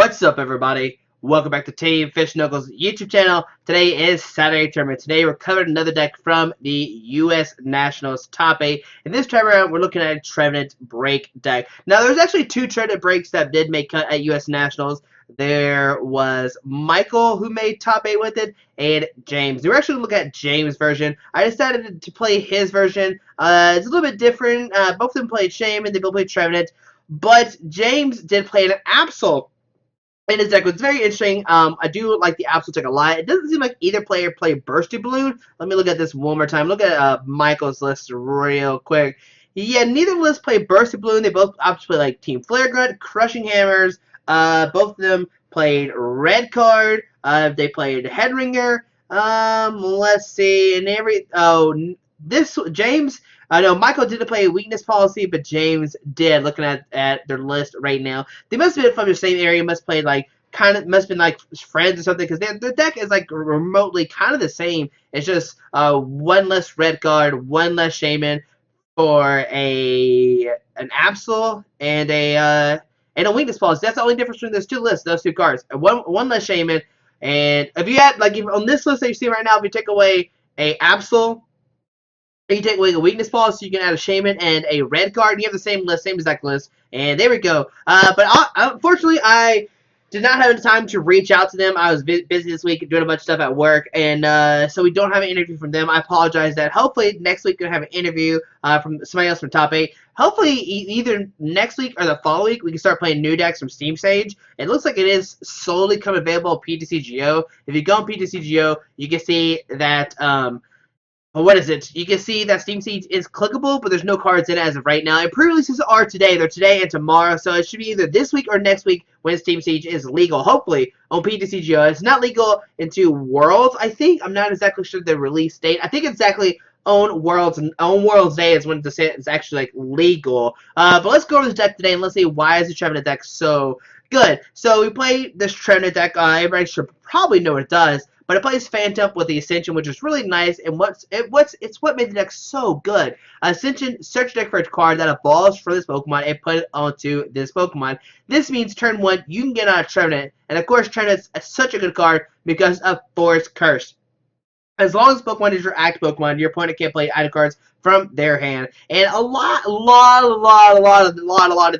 What's up, everybody? Welcome back to Team Fish Knuckles YouTube channel. Today is Saturday tournament. Today we're covering another deck from the U.S. Nationals top 8. In this time around, we're looking at a Trevenant Break deck. Now, there's actually two Trevenant Breaks that did make cut at U.S. Nationals. There was Michael, who made top 8 with it, and James. We're actually looking at James' version. I decided to play his version. It's a little bit different. Both of them played Shaymin, they both played Trevenant. But James did play an Absol in his deck. Was very interesting. I do like the Absol deck a lot. It doesn't seem like either player played Bursty Balloon. Let me look at this one more time. Look at Michael's list real quick. Yeah, neither of us played Bursty Balloon. They both obviously play like Team Flare Grunt, Crushing Hammers. Both of them played Red Card. They played Headringer. Let's see. And this James. No, Michael didn't play Weakness Policy, but James did. Looking at their list right now, they must have been from the same area. Must have played like must have been like friends or something, because their deck is like remotely kind of the same. It's just one less Red Guard, one less Shaymin for an Absol and a Weakness Policy. That's the only difference between those two lists, those two cards. One less Shaymin, and if you had if on this list that you see right now, if you take away a Absol, you take away the Weakness Policy, you can add a Shaymin and a Red Guard, and you have the same list, same exact list, and there we go. But unfortunately, I did not have the time to reach out to them. I was busy this week doing a bunch of stuff at work, and so we don't have an interview from them. I apologize that. Hopefully, next week we'll have an interview from somebody else from Top 8. Hopefully, either next week or the following week, we can start playing new decks from Steam Sage. It looks like it is slowly coming available on PTCGO. If you go on PTCGO, you can see that what is it? You can see that Steam Siege is clickable, but there's no cards in it as of right now. And pre-releases are today. They're today and tomorrow, so it should be either this week or next week when Steam Siege is legal, hopefully, on PTCGO. It's not legal into Worlds, I think. I'm not exactly sure the release date. I think exactly on Worlds Day is when it's actually like legal. But let's go over this deck today and let's see why is the Trevenant deck so good. So we play this Trevenant deck. Everybody should probably know what it does. But it plays Phantump with the Ascension, which is really nice, and it's what made the deck so good. Ascension, search deck for a card that evolves for this Pokemon and put it onto this Pokemon. This means turn 1, you can get out of Trevenant. And of course, Trevenant is such a good card because of Forest Curse. As long as Pokemon is your active Pokemon, your opponent can't play item cards from their hand. And a lot of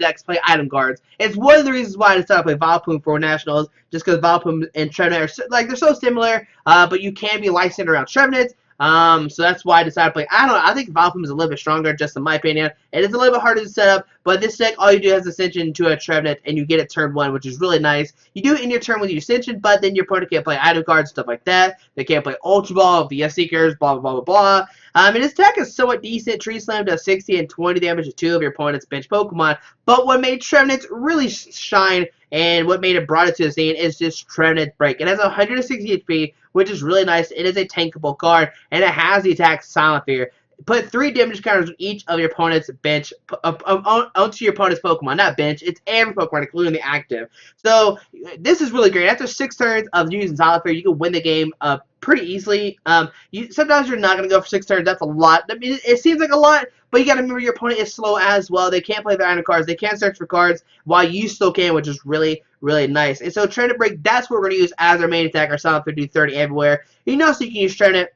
decks play item cards. It's one of the reasons why I decided to play Vileplume for Nationals, just because Vileplume and Trevenant are they're so similar, but you can be licensed around Trevenant. So that's why I decided to play. I don't know. I think Vileplume is a little bit stronger, just in my opinion. It is a little bit harder to set up, but this deck, all you do is Ascension to a Trevenant, and you get it turn 1, which is really nice. You do it in your turn with your Ascension, but then your opponent can't play item cards, stuff like that. They can't play Ultra Ball, VS Seekers, blah, blah, blah, blah, blah. And this deck is somewhat decent. Tree Slam does 60 and 20 damage to 2 of your opponent's bench Pokemon, but what made Trevenant really shine and what made it brought it to the scene is just Trevenant Break. It has 160 HP, which is really nice. It is a tankable card, and it has the attack Silent Fear. Put 3 damage counters on each of your opponent's bench, onto your opponent's Pokemon. Not bench, it's every Pokemon, including the active. So, this is really great. After 6 turns of using Silent Fear, you can win the game pretty easily. Sometimes you're not going to go for 6 turns. That's a lot. I mean, it seems like a lot, but you got to remember your opponent is slow as well. They can't play their item cards. They can't search for cards while you still can, which is really, really nice. And so, Trevenant Break, that's what we're going to use as our main attack. Our Silent Fear do 30 everywhere. So you can use Trevenant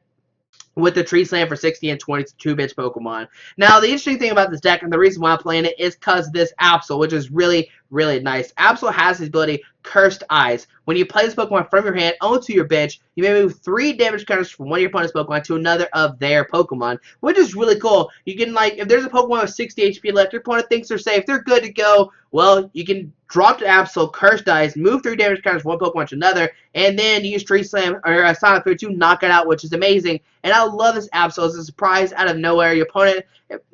with the Tree Slam for 60 and 20 to 2-bench Pokemon. Now, the interesting thing about this deck, and the reason why I'm playing it, is because of this Absol, which is really, really nice. Absol has the ability Cursed Eyes. When you play this Pokemon from your hand onto your bench, you may move 3 damage counters from one of your opponent's Pokemon to another of their Pokemon, which is really cool. You can, if there's a Pokemon with 60 HP left, your opponent thinks they're safe, they're good to go, well, you can drop the Absol, Cursed Eyes, move 3 damage counters from one Pokemon to another, and then use Tree Slam or Silent Fear to knock it out, which is amazing. And I love this Absol. It's a surprise out of nowhere. Your opponent,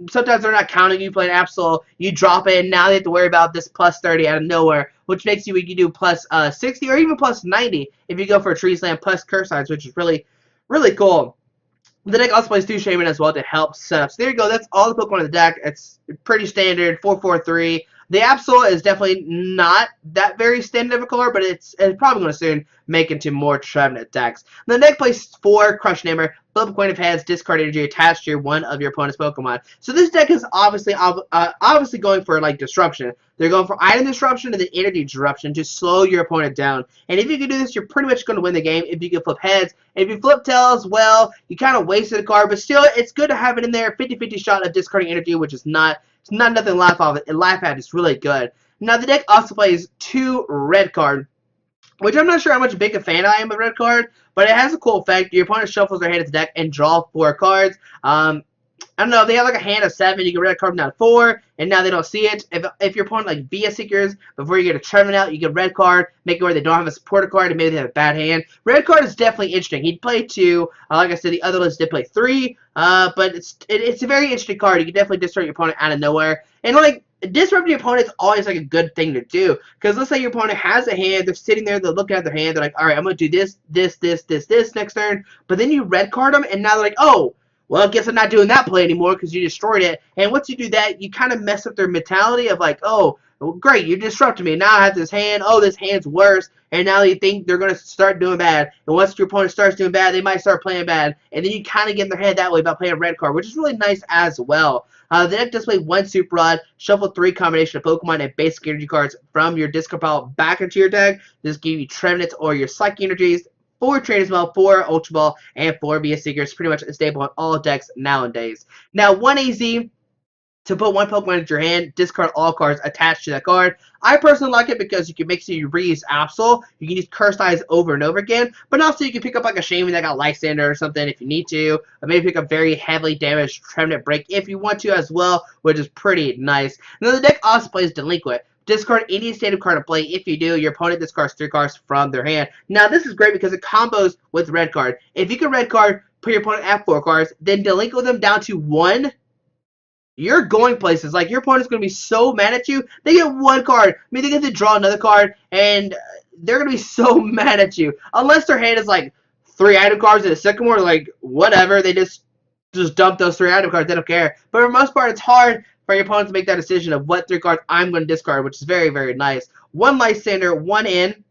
sometimes they're not counting you playing Absol, you drop it, and now they have to worry about this plus 30 out of nowhere, which makes you do plus 60 or even plus 90 if you go for a Tree Slam plus Curse Eyes, which is really, really cool. The deck also plays 2 Shaymin as well to help set up. So there you go. That's all the Pokemon in the deck. It's pretty standard, 4-4-3. The Absol is definitely not that very standard of a card, but it's probably going to soon make into more Trevenant decks. The deck plays 4 Crush Hammer, flip a coin of heads, discard energy attached to one of your opponent's Pokemon. So this deck is obviously going for like disruption. They're going for item disruption and then energy disruption to slow your opponent down. And if you can do this, you're pretty much going to win the game if you can flip heads. If you flip tails, well, you kind of wasted a card, but still, it's good to have it in there. 50-50 shot of discarding energy, which is not nothing to laugh at. It's really good. Now, the deck also plays 2 red card, which I'm not sure how much big a fan I am of red card, but it has a cool effect. Your opponent shuffles their hand into the deck and draw 4 cards. I don't know, if they have like a hand of 7, you can red card them down to 4, and now they don't see it. If your opponent like via Seekers, before you get a Trevenant out, you get a red card, make it where they don't have a supporter card, and maybe they have a bad hand. Red card is definitely interesting. He'd play 2. Like I said, the other list did play 3, but it's a very interesting card. You can definitely disrupt your opponent out of nowhere. And like, disrupting your opponent is always like a good thing to do. Because let's say your opponent has a hand, they're sitting there, they're looking at their hand, they're like, alright, I'm going to do this next turn. But then you red card them, and now they're like, oh, well, I guess I'm not doing that play anymore because you destroyed it. And once you do that, you kind of mess up their mentality of like, oh, well, great, you disrupted me. Now I have this hand. Oh, this hand's worse. And now you think they're going to start doing bad. And once your opponent starts doing bad, they might start playing bad. And then you kind of get in their head that way by playing a red card, which is really nice as well. The deck does play 1 Super Rod, shuffle 3 combination of Pokemon and basic energy cards from your discard pile back into your deck. This gives you Trevenants or your Psychic energies. 4 Trainers Mail, 4 Ultra Ball, and 4 via Seekers. Pretty much a staple on all decks nowadays. Now, 1 AZ to put 1 Pokemon into your hand, discard all cards attached to that card. I personally like it because you can make sure you reuse Absol. You can use Cursed Eyes over and over again, but also you can pick up like a Shaymin that got Lysandre or something if you need to, or maybe pick up very heavily damaged Trevenant Break if you want to as well, which is pretty nice. Now, the deck also plays Delinquent. Discard any standard card to play. If you do, your opponent discards 3 cards from their hand. Now, this is great because it combos with red card. If you can red card, put your opponent at 4 cards, then delinquent them down to 1, you're going places. Like, your opponent's going to be so mad at you, they get 1 card. I mean, they get to draw another card, and they're going to be so mad at you. Unless their hand is, like, 3 item cards and a Sycamore, like, whatever. They just dump those 3 item cards. They don't care. But for the most part, it's hard for your opponent to make that decision of what 3 cards I'm going to discard, which is very, very nice. 1 Lysandre, 1 in.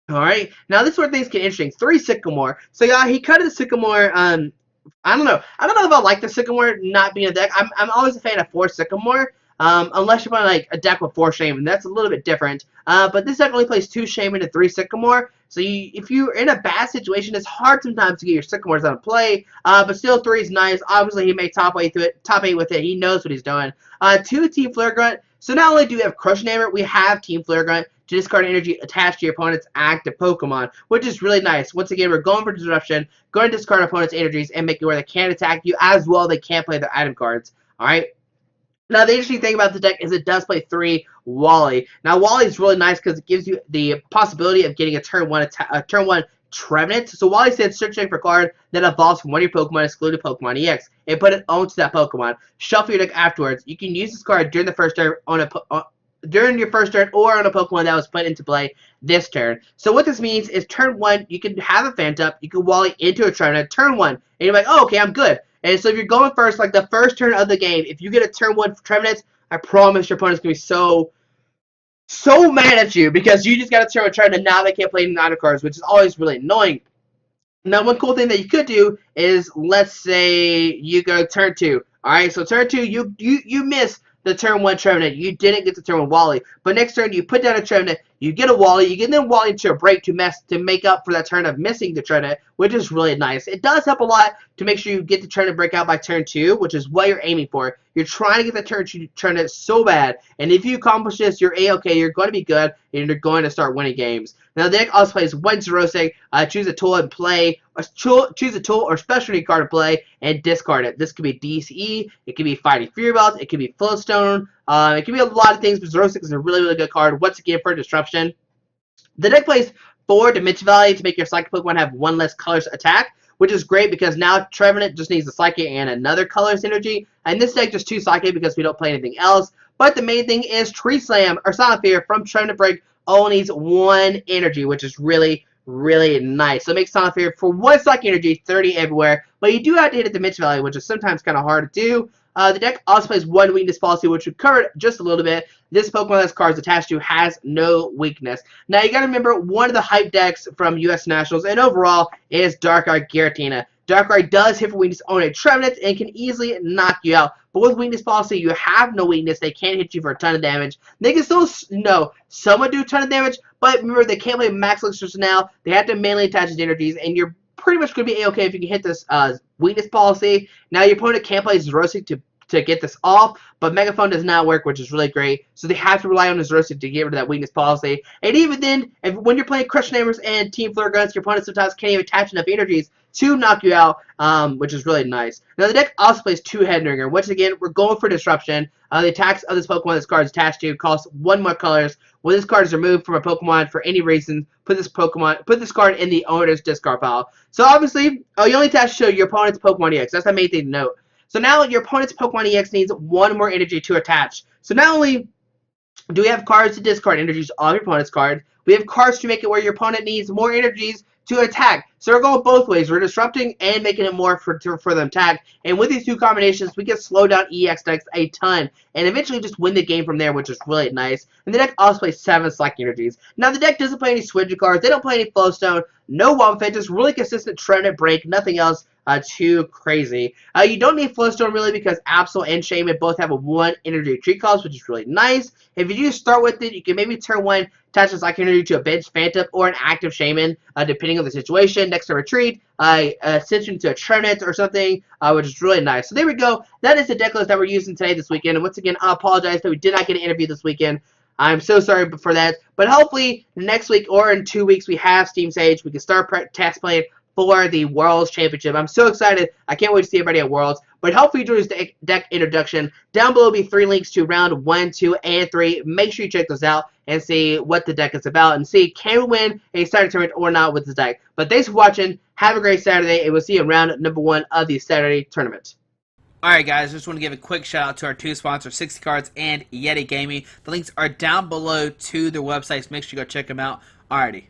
Alright, now this is where things get interesting. 3 Sycamore. So yeah, he cut the Sycamore, I don't know. I don't know if I like the Sycamore not being a deck. I'm always a fan of 4 Sycamore. Unless you're playing like a deck with 4 Shaymin, that's a little bit different. But this deck only plays 2 Shaymin and 3 Sycamore. So if you're in a bad situation, it's hard sometimes to get your Sycamores out of play. But still, 3 is nice. Obviously, he made top 8 with it. He knows what he's doing. 2 Team Flare Grunt. So not only do we have Crush Hammer, we have Team Flare Grunt to discard energy attached to your opponent's active Pokemon, which is really nice. Once again, we're going for disruption, going to discard opponent's energies and make it where they can't attack you as well. They can't play their item cards. All right. Now, the interesting thing about the deck is it does play 3 Wally. Now, Wally is really nice because it gives you the possibility of getting a turn 1 Trevenant. So Wally said searching for a card that evolves from one of your Pokemon excluded Pokemon EX and put it onto that Pokemon. Shuffle your deck afterwards. You can use this card during the first turn during your first turn or on a Pokemon that was put into play this turn. So what this means is turn 1, you can have a Phantump, you can Wally into a Trevenant, turn 1, and you're like, oh, okay, I'm good. And so if you're going first, like the first turn of the game, if you get a turn 1 Trevenant, I promise your opponent's going to be so mad at you because you just got a turn 1 Trevenant, now they can't play any item cards, which is always really annoying. Now, one cool thing that you could do is, let's say you go turn 2. Alright, so turn 2, you miss the turn 1 Trevenant. You didn't get the turn 1 Wally. But next turn, you put down a Trevenant, you get a Wally, you get then Wally into a break to make up for that turn of missing the Trevenant, which is really nice. It does help a lot to make sure you get the Trevenant break out by turn 2, which is what you're aiming for. You're trying to get the turn 2 Trevenant so bad, and if you accomplish this, you're A-okay, you're going to be good, and you're going to start winning games. Now, the deck also plays 1 Xerosic, choose a tool and play, choose a tool or specialty card to play, and discard it. This could be DCE, it could be Fighting Fury Belt, it could be Flowstone, it could be a lot of things, but Xerosic is a really, really good card, once again, for disruption. The deck plays 4 Dimension Valley to make your Psychic Pokemon have 1 less colorless attack, which is great because now Trevenant just needs a Psychic and another colorless energy, and this deck just 2 Psychic because we don't play anything else. But the main thing is Tree Slam or Silent Fear from Trevenant Break only needs 1 energy, which is really, really nice. So it makes Silent Fear for 1 Psychic energy, 30 everywhere, but you do have to hit a Dimension Valley, which is sometimes kind of hard to do. The deck also plays one weakness policy, which we covered just a little bit. This Pokemon that's cards attached to has no weakness. Now, you got to remember, one of the hype decks from U.S. Nationals and overall is Darkrai Giratina. Darkrai does hit for weakness on a Trevenant and can easily knock you out. But with weakness policy, you have no weakness. They can't hit you for a ton of damage. They can still, somewhat do a ton of damage, but remember, they can't play max elixirs now. They have to mainly attach his energies, and you're pretty much going to be A-okay if you can hit this weakness policy. Now, your opponent can't play Xerosic to get this off, but Megaphone does not work, which is really great. So they have to rely on Xerosic to get rid of that weakness policy. And even then, when you're playing Crush Namers and Team Flare Guns, your opponent sometimes can't even attach enough energies to knock you out, which is really nice. Now, the deck also plays 2 Headringer, which again, we're going for disruption. The attacks of this Pokemon this card is attached to cost 1 more colors. When this card is removed from a Pokemon for any reason, put this card in the owner's discard pile. So obviously, you only attach to your opponent's Pokemon EX. That's the main thing to note. So now your opponent's Pokemon EX needs 1 more energy to attach. So not only do we have cards to discard energies off your opponent's card, we have cards to make it where your opponent needs more energies to attack. So we're going both ways. We're disrupting and making it more for them attack. And with these 2 combinations, we can slow down EX decks a ton and eventually just win the game from there, which is really nice. And the deck also plays 7 Slack energies. Now, the deck doesn't play any Switch cards. They don't play any Flowstone. No Wobbuffet. Just really consistent Trevenant break. Nothing else too crazy. You don't need Flowstone really because Absol and Shaymin both have a 1 energy retreat cost, which is really nice. If you do start with it, you can maybe turn 1 attach this Slack energy to a bench Phantump or an active Shaymin, depending on the situation. Next to retreat, send you to a Trevenant or something, which is really nice. So there we go. That is the deck list that we're using today, this weekend. And once again, I apologize that we did not get an interview this weekend. I'm so sorry for that. But hopefully, next week or in 2 weeks, we have Steam Sage. We can start test playing for the Worlds Championship. I'm so excited. I can't wait to see everybody at Worlds. But hopefully you enjoyed this deck introduction. Down below will be 3 links to round 1, 2, and 3. Make sure you check those out and see what the deck is about and see can we win a Saturday tournament or not with this deck. But thanks for watching. Have a great Saturday, and we'll see you in round number 1 of the Saturday tournament. Alright guys, just want to give a quick shout out to our 2 sponsors, 60 Cards and Yeti Gaming. The links are down below to their websites. Make sure you go check them out. Alrighty.